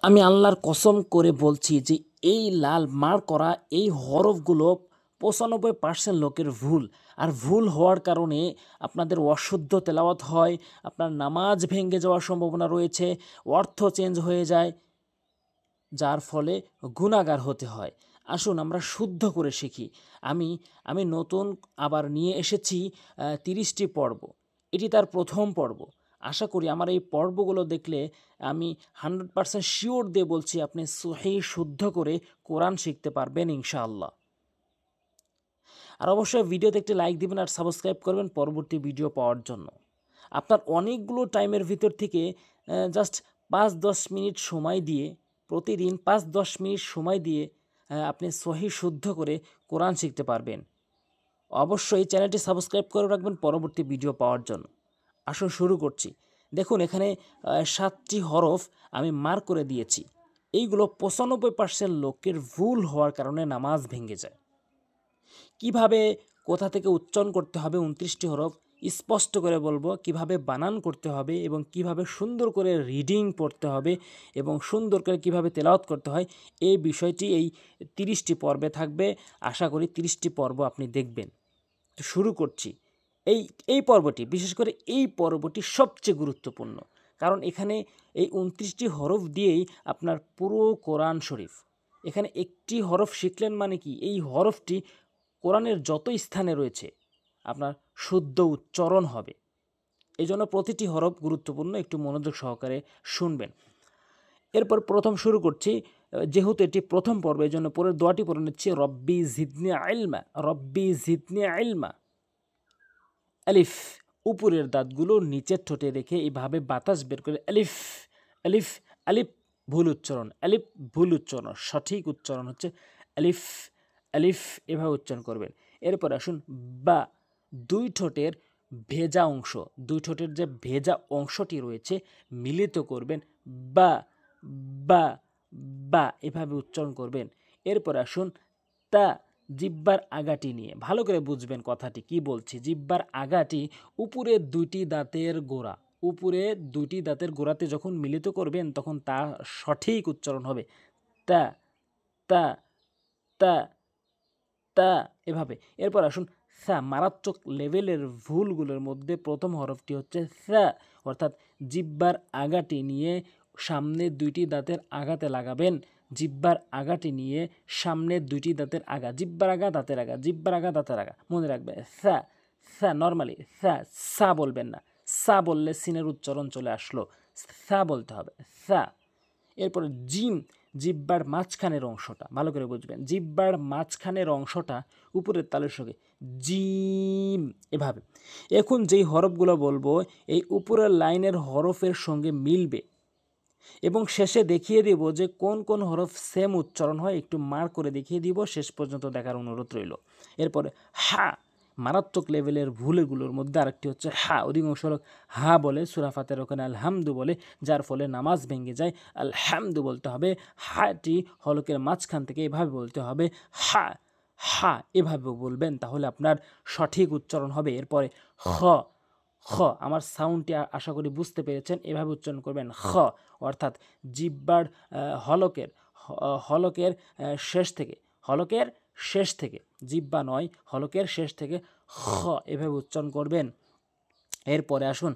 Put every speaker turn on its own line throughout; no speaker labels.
আমি আল্লাহর কসম করে বলছি যে এই লাল মার্ক করা এই হরফগুলো ৯৫% লোকের ভুল। আর ভুল হওয়ার কারণে আপনাদের অশুদ্ধ তেলাওয়াত হয়, আপনার নামাজ ভেঙে যাওয়ার সম্ভাবনা রয়েছে, অর্থ চেঞ্জ হয়ে যায়, যার ফলে গুনাহগার হতে হয়। আসুন আমরা শুদ্ধ করে শিখি। আমি আমি নতুন আবার নিয়ে এসেছি ৩০টি পর্ব। এটি তার প্রথম পর্ব। আশা করি আমার এই পর্বগুলো দেখলে আমি 100% শিওর দিয়ে বলছি আপনি সহিহ শুদ্ধ করে কোরআন শিখতে পারবেন ইনশাআল্লাহ। আর অবশ্যই ভিডিওতে একটি লাইক দিবেন আর সাবস্ক্রাইব করবেন পরবর্তী ভিডিও পাওয়ার জন্য। আপনার অনেকগুলো টাইমের ভিতর থেকে জাস্ট ৫-১০ মিনিট সময় দিয়ে প্রতিদিন ৫-১০ মিনিট সময় দিয়ে আপনি সহিহ শুদ্ধ করে কোরআন শিখতে পারবেন। অবশ্যই চ্যানেলটি সাবস্ক্রাইব করে রাখবেন পরবর্তী ভিডিও পাওয়ার জন্য। আসুন শুরু করছি। দেখুন এখানে ৭টি হরফ আমি মার্ক করে দিয়েছি। এইগুলো ৯৫% লোকের ভুল হওয়ার কারণে নামাজ ভেঙে যায়। কিভাবে কোথা থেকে উচ্চারণ করতে হবে ২৯টি হরফ স্পষ্ট করে বলবো, কিভাবে বানান করতে হবে এবং কিভাবে সুন্দর করে রিডিং পড়তে হবে এবং সুন্দর করে কিভাবে তেলাওয়াত করতে হয়, এই বিষয়টি এই ৩০টি পর্বে থাকবে। আশা করি ৩০টি পর্ব আপনি দেখবেন। তো শুরু করছি। এই এই পর্বটি, বিশেষ করে এই পর্বটি সবচেয়ে গুরুত্বপূর্ণ, কারণ এখানে এই ২৯টি হরফ দিয়েই আপনার পুরো কোরআন শরীফ। এখানে একটি হরফ শিখলেন মানে কি এই হরফটি কোরআনের যত স্থানে রয়েছে আপনার শুদ্ধ উচ্চারণ হবে। এই জন্য প্রতিটি হরফ গুরুত্বপূর্ণ, একটু মনোযোগ সহকারে শুনবেন। এরপর প্রথম শুরু করছি। যেহেতু এটি প্রথম পর্ব এই জন্য পরের দোয়াটি পড়ে নিচ্ছি, রব্বি জিদনি ইলমা, রব্বি জিদনি ইলমা। আলিফ, উপরের দাঁতগুলো নিচের ঠোঁটে রেখে এইভাবে বাতাস বের করে আলিফ আলিফ আলিফ ভুল উচ্চারণ, আলিফ ভুল উচ্চারণ, সঠিক উচ্চারণ হচ্ছে আলিফ আলিফ, এভাবে উচ্চারণ করবেন। এরপর আসুন বা, দুই ঠোঁটের ভেজা অংশ, দুই ঠোঁটের যে ভেজা অংশটি রয়েছে মিলিত করবেন, বা বা বা, এভাবে উচ্চারণ করবেন। এরপর আসুন তা, জিহ্বার আগাটি নিয়ে ভালো করে বুঝবেন কথাটি কি বলছি। জিহ্বার আগাটি উপরের দুইটি দাঁতের গোড়া, উপরে দুইটি দাঁতের গোড়াতে যখন মিলিত করবেন তখন তা সঠিক উচ্চারণ হবে। তা তা তা তা, এভাবে। এরপর আসুন সা, মারাত্মক লেভেলের ভুলগুলোর মধ্যে প্রথম হরফটি হচ্ছে সা, অর্থাৎ জিহ্বার আগাটি নিয়ে সামনে দুইটি দাঁতের আগাতে লাগাবেন। জিহ্বার আগাটি নিয়ে সামনে দুইটি দাঁতের আগা, জিহ্বার আগা দাঁতের আগা, জিহ্বার আগা দাঁতের আগা, মনে রাখবে। সা সা, নর্মালি সা, সা বলবেন না। সা বললে সিনের উচ্চারণ চলে আসলো, সা বলতে হবে, সা। এরপরে জিম, জিহ্বার মাঝখানের অংশটা ভালো করে বুঝবেন। জিহ্বার মাঝখানের অংশটা উপরের তালুর সঙ্গে জিম, এভাবে। এখন যেই হরফগুলো বলবো এই উপরের লাইনের হরফের সঙ্গে মিলবে এবং শেষে দেখিয়ে দিব যে কোন কোন হরফ সেম উচ্চারণ হয়, একটু মার্ক করে দেখিয়ে দিব, শেষ পর্যন্ত দেখার অনুরোধ রইল। এরপরে হা, মারাত্মক লেভেলের ভুলগুলোর মধ্যে আরেকটি হচ্ছে হা। অধিকাংশ লোক হা বলে, সূরা ফাতিহার ওখানে আলহামদু বলে, যার ফলে নামাজ ভেঙে যায়। আলহামদু বলতে হবে, হাটি হলকের মাঝখান থেকে এভাবে বলতে হবে, হা হা, এভাবে বলবেন, তাহলে আপনার সঠিক উচ্চারণ হবে। এরপরে খ, খ, আমার সাউন্ডটি আশা করি বুঝতে পেরেছেন, এভাবে উচ্চারণ করবেন খ, অর্থাৎ জিহ্বার হলকের হলকের শেষ থেকে, হলকের শেষ থেকে, জিহ্বা নয়, হলকের শেষ থেকে খ, এভাবে উচ্চারণ করবেন। এরপরে আসুন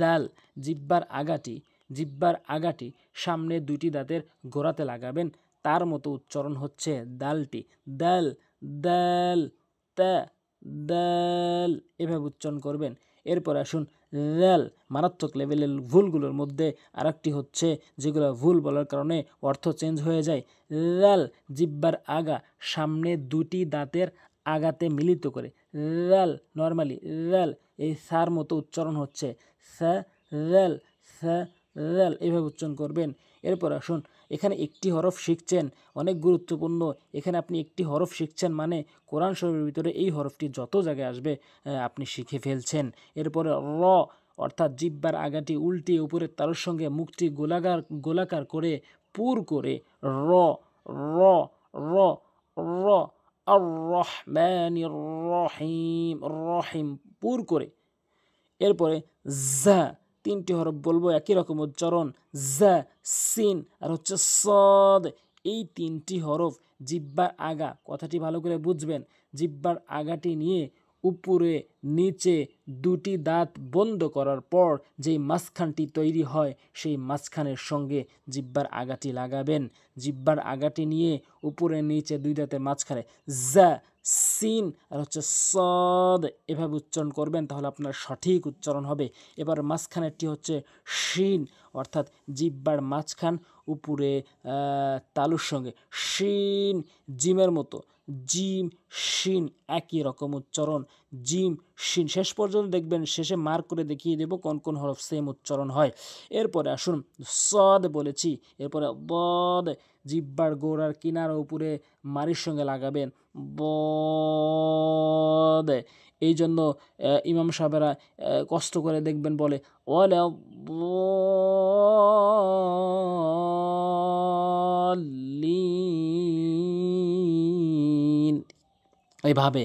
দাল, জিহ্বার আগাটি, জিহ্বার আগাটি সামনে দুইটি দাঁতের গোড়াতে লাগাবেন, তার মতো উচ্চারণ হচ্ছে দালটি, দাল দাল তা দাল, এভাবে উচ্চারণ করবেন। এরপর আসুন রেল, মারাত্মক লেভেলের ভুলগুলোর মধ্যে আরেকটি হচ্ছে যেগুলো ভুল বলার কারণে অর্থ চেঞ্জ হয়ে যায়। রেল, জিহ্বার আগা সামনে দুটি দাঁতের আগাতে মিলিত করে, রেল, নর্মালি রেল, এই সার মতো উচ্চারণ হচ্ছে সা রেল, সা রেল, এভাবে উচ্চারণ করবেন। এরপর আসুন এখানে একটি হরফ শিখছেন, অনেক গুরুত্বপূর্ণ। এখানে আপনি একটি হরফ শিখছেন মানে কোরআন শরীফের ভিতরে এই হরফটি যত জায়গায় আসবে আপনি শিখে ফেলছেন। এরপরে র, অর্থাৎ জিহ্বার আগাটি উল্টিয়ে উপরের তালুর সঙ্গে মুখটি গোলাকার করে পুর করে র র র র, আর রহমানির রহিম, রহিম পুর করে। এরপরে জা, তিনটি হরফ বলবো একই রকম উচ্চারণ, জা, সিন আর হচ্ছে সদ। এই তিনটি হরফ জিহ্বার আগা, কথাটি ভালো করে বুঝবেন, জিহ্বার আগাটি নিয়ে উপরে নিচে দুটি দাঁত বন্ধ করার পর যেই মাঝখানটি তৈরি হয় সেই মাঝখানের সঙ্গে জিহ্বার আগাটি লাগাবেন। জিহ্বার আগাটি নিয়ে উপরে নিচে দুই দাঁতের মাঝখানে জা, সিন আর হচ্ছে সদ এভাবে উচ্চারণ করবেন, তাহলে আপনার সঠিক উচ্চারণ হবে। এবার মাঝখানেরটি হচ্ছে শিন, অর্থাৎ জিহ্বার মাঝখান উপরে তালুর সঙ্গে শিন, জিমের মতো জিম শিন একই রকম উচ্চারণ, জিম শিন। শেষ পর্যন্ত দেখবেন, শেষে মার্ক করে দেখিয়ে দেব কোন কোন হরফ সেম উচ্চারণ হয়। এরপরে আসুন সদ বলেছি, এরপরে বদ, জিহ্বার গোড়ার কিনার উপরে মারির সঙ্গে লাগাবেন, বদ। এই জন্য ইমাম সাহেবেরা কষ্ট করে দেখবেন বলে ওয়ালা ضالين, এইভাবে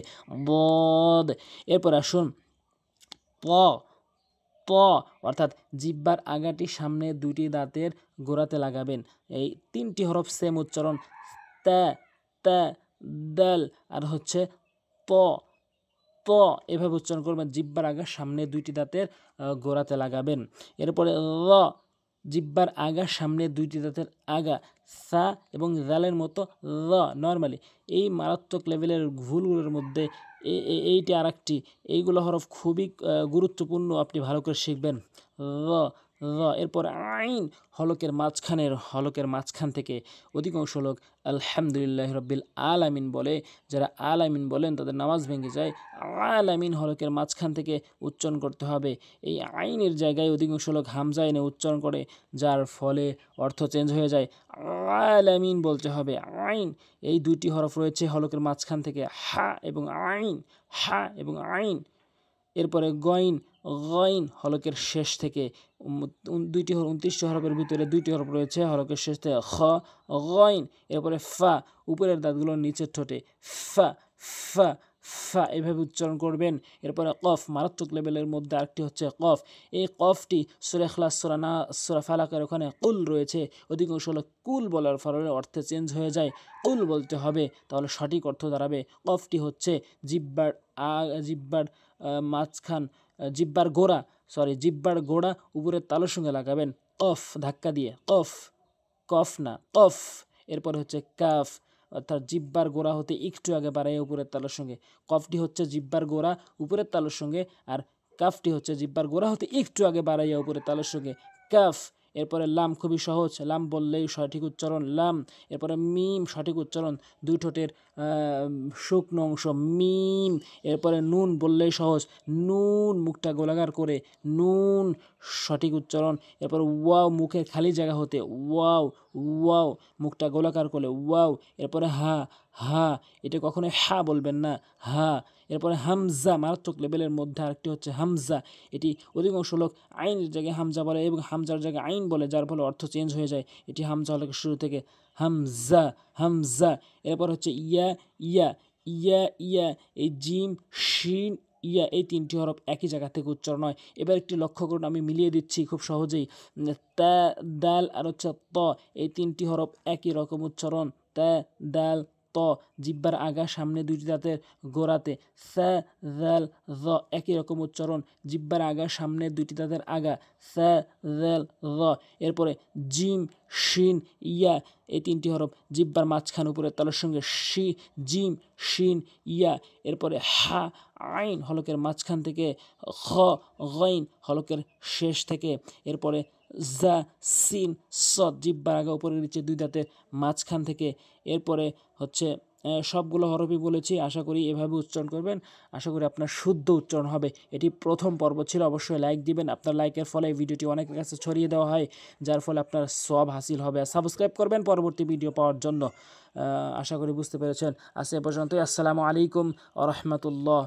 বদ। এরপর আসুন প, প অর্থাৎ জিহ্বার আগাটি সামনে দুইটি দাঁতের গোড়াতে লাগাবেন। এই তিনটি হরফ সেম উচ্চারণ, তা, তা, দাল আর হচ্ছে প, প এভাবে উচ্চারণ করবেন। জিহ্বার আগা সামনে দুইটি দাঁতের গোড়াতে লাগাবেন। এরপরে র, জিহ্বার আগা সামনে দুইটি দাঁতের আগা, সা এবং জালের মতো র। নর্মালি এই মারাত্মক লেভেলের ভুলগুলোর মধ্যে এইটি আর একটি, এইগুলো হরফ খুবই গুরুত্বপূর্ণ, আপনি ভালো করে শিখবেন। র, র। এরপর আইন, হলকের মাঝখান থেকে অধিকাংশ লোক আলহামদুলিল্লাহ রব্বিল আলামিন বলে, যারা আলামিন বলেন তাদের নামাজ ভেঙে যায়। আলামিন হলকের মাঝখান থেকে উচ্চারণ করতে হবে। এই আইনের জায়গায় অধিকাংশ লোক হামজা এনে উচ্চারণ করে, যার ফলে অর্থ চেঞ্জ হয়ে যায়। আলামিন বলতে হবে। আইন, এই দুইটি হরফ রয়েছে হলকের মাঝখান থেকে, হা এবং আইন, হা এবং আইন। এরপরে গইন, গইন হলকের শেষ থেকে 29টি হরফের ভিতরে 2টি হরফ রয়েছে হলকের শেষ থেকে, খ, গইন। এরপরে ফা, উপরের দাঁতগুলোর নিচের ঠোঁটে, ফা, ফা, ফা এভাবে উচ্চারণ করবেন। এরপরে কফ, মারাত্মক লেভেলের মধ্যে আরেকটি হচ্ছে কফ। এই কফটি সূরা ইখলাস, সূরা ফালাকের ওখানে কুল রয়েছে, অধিকাংশ লোক কুল বলার ফলে অর্থে চেঞ্জ হয়ে যায়, কুল বলতে হবে, তাহলে সঠিক অর্থ দাঁড়াবে কফটি হচ্ছে জিহ্বার মাঝখান, জিহ্বার গোড়া উপরের তালুর সঙ্গে লাগাবেন, কফ ধাক্কা দিয়ে, কফ, কফ না কফ। এরপর হচ্ছে কাফ, অর্থাৎ জিহ্বার গোড়া হতে একটু আগে বাড়াই উপরের তালুর সঙ্গে। কফটি হচ্ছে জিহ্বার গোড়া উপরের তালুর সঙ্গে, আর কাফটি হচ্ছে জিহ্বার গোড়া হতে একটু আগে বাড়াইয়া উপরের তালুর সঙ্গে, কাফ। এরপরে লাম, খুবই সহজ, লাম বললেই সঠিক উচ্চারণ, লাম। এরপরে মিম, সঠিক উচ্চারণ, দুই ঠোঁটের শুকনো অংশ, মিম। এরপরে নুন বললেই সহজ, নুন, মুখটা গোলাকার করে, নুন, সঠিক উচ্চারণ। এরপর ওয়াও, মুখের খালি জায়গা হতে ওয়াও, ওয়াও, মুখটা গোলাকার করলে ওয়াও। এরপরে হা, হা, এটা কখনোই হা বলবেন না, হা। এরপরে হামজা, মারাত্মক লেভেলের মধ্যে আরেকটি হচ্ছে হামজা। এটি অধিকাংশ লোক আইনের জায়গায় হামজা বলে এবং হামজার জায়গায় আইন বলে, যার ফলে অর্থ চেঞ্জ হয়ে যায়। এটি হামজা হলে শুরু থেকে হামজা, হামজা। এরপর হচ্ছে ইয়া, ইয়া, ইয়া, ইয়া, এই জিম, শিন, ইয়া, এই তিনটি হরফ একই জায়গা থেকে উচ্চারণ হয়। এবার একটি লক্ষ্য করুন, আমি মিলিয়ে দিচ্ছি খুব সহজেই। তা, দাল আর হচ্ছে ত, এই তিনটি হরফ একই রকম উচ্চারণ, তা, দাল, ত। জিহ্বার আগা সামনে দুইটি দাঁতের গোড়াতে, সা, দাল, র একই রকম উচ্চারণ, জিহ্বার আগা সামনে দুইটি দাঁতের আগা, সা, দাল, র। এরপরে জিম, শিন, ইয়া, এই তিনটি হরফ জিহ্বার মাঝখান উপরে তালুর সঙ্গে, জিম, শিন, ইয়া। এরপরে হা, আইন হলকের মাঝখান থেকে, খ, গইন হলকের শেষ থেকে। এরপরে জা, সিন, সদ জিহ্বার আগা উপরে নিচে দুই দাঁতের মাঝখান থেকে। এরপরে হচ্ছে সবগুলো হরফই বলেছি, আশা করি এভাবে উচ্চারণ করবেন, আশা করি আপনার শুদ্ধ উচ্চারণ হবে। এটি প্রথম পর্ব ছিল, অবশ্যই লাইক দিবেন, আপনার লাইকের ফলে এই ভিডিওটি অনেকের কাছে ছড়িয়ে দেওয়া হয়, যার ফলে আপনার সওয়াব হাসিল হবে। সাবস্ক্রাইব করবেন পরবর্তী ভিডিও পাওয়ার জন্য। আশা করি বুঝতে পেরেছেন। আজ এ পর্যন্তই। আসসালামু আলাইকুম ওয়া রাহমাতুল্লাহ।